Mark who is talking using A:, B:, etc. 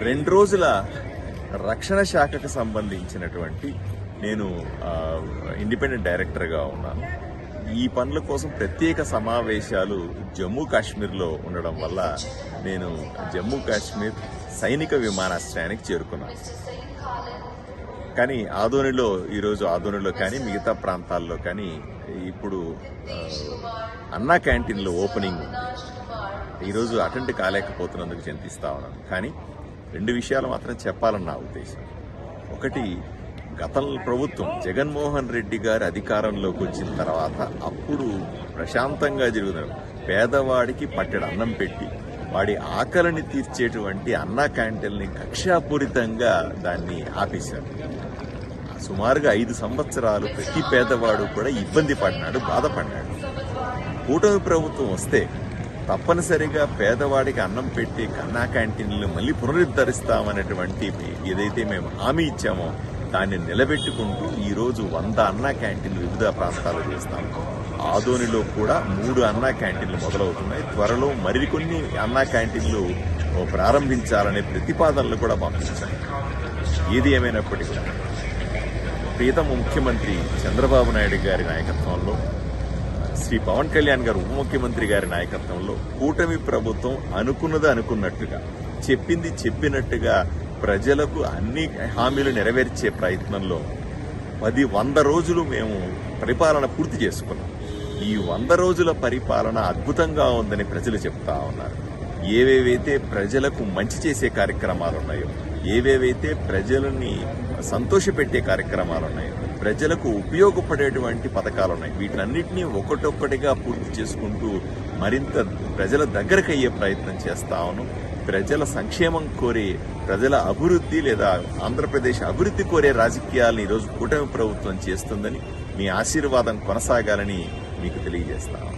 A: 2 రోజుల రక్షణ శాఖకు సంబంధించినటువంటి నేను ఇండిపెండెంట్ డైరెక్టర్గా ఉన్నాను. ఈ పనుల కోసం ప్రత్యేక సమావేశాలు జమ్మూ కాశ్మీర్లో ఉండడం వల్ల నేను జమ్మూ కాశ్మీర్ సైనిక విమానాశ్రయానికి చేరుకున్నాను. కానీ ఈరోజు ఆదోనిలో కానీ మిగతా ప్రాంతాల్లో కానీ ఇప్పుడు అన్నా క్యాంటీన్లో ఓపెనింగ్ ఉంది. ఈరోజు అటెండ్ కాలేకపోతున్నందుకు చింతిస్తా ఉన్నాను. కానీ 2 విషయాలు మాత్రం చెప్పాలని నా ఉద్దేశం. ఒకటి, గత ప్రభుత్వం జగన్మోహన్ రెడ్డి గారు అధికారంలోకి వచ్చిన తర్వాత అప్పుడు ప్రశాంతంగా జరుగుతున్నారు. పేదవాడికి పట్టెడు అన్నం పెట్టి వాడి ఆకలిని తీర్చేటువంటి అన్నా క్యాంటీన్ని కక్షాపూరితంగా దాన్ని ఆపేశారు. సుమారుగా 5 సంవత్సరాలు ప్రతి పేదవాడు కూడా ఇబ్బంది పడినాడు, బాధపడినాడు. కూటమి ప్రభుత్వం వస్తే తప్పనిసరిగా పేదవాడికి అన్నం పెట్టి అన్నా క్యాంటీన్లు మళ్ళీ పునరుద్ధరిస్తామనేటువంటి ఏదైతే మేము హామీ ఇచ్చామో దాన్ని నిలబెట్టుకుంటూ ఈరోజు 100 అన్నా క్యాంటీన్లు వివిధ ప్రాంతాల్లో చేస్తాము. ఆదోనిలో కూడా 3 అన్నా క్యాంటీన్లు మొదలవుతున్నాయి. త్వరలో మరికొన్ని అన్నా క్యాంటీన్లు ప్రారంభించాలనే ప్రతిపాదనలు కూడా పంపించాయి. ఏది ఏమైనప్పటికీ ప్రియతమ ముఖ్యమంత్రి చంద్రబాబు నాయుడు గారి నాయకత్వంలో, శ్రీ పవన్ కళ్యాణ్ గారు ఉప ముఖ్యమంత్రి గారి నాయకత్వంలో కూటమి ప్రభుత్వం అనుకున్నది అనుకున్నట్టుగా, చెప్పింది చెప్పినట్టుగా ప్రజలకు అన్ని హామీలు నెరవేర్చే ప్రయత్నంలో 100 రోజులు మేము పరిపాలన పూర్తి చేసుకున్నాం. ఈ 100 రోజుల పరిపాలన అద్భుతంగా ఉందని ప్రజలు చెప్తా ఉన్నారు. ఏవేవైతే ప్రజలకు మంచి చేసే కార్యక్రమాలు ఉన్నాయో, ఏవేవైతే ప్రజలని సంతోషపెట్టే కార్యక్రమాలు ఉన్నాయో, ప్రజలకు ఉపయోగపడేటువంటి పథకాలు ఉన్నాయి, వీటన్నిటినీ ఒక్కొక్కటిగా పూర్తి చేసుకుంటూ మరింత ప్రజల దగ్గరకు అయ్యే ప్రయత్నం చేస్తా ఉన్నాం. ప్రజల సంక్షేమం కోరే, ప్రజల అభివృద్ధి లేదా ఆంధ్రప్రదేశ్ అభివృద్ధి కోరే రాజకీయాలను ఈరోజు కూటమి ప్రభుత్వం చేస్తుందని, మీ ఆశీర్వాదం కొనసాగాలని మీకు తెలియజేస్తాను.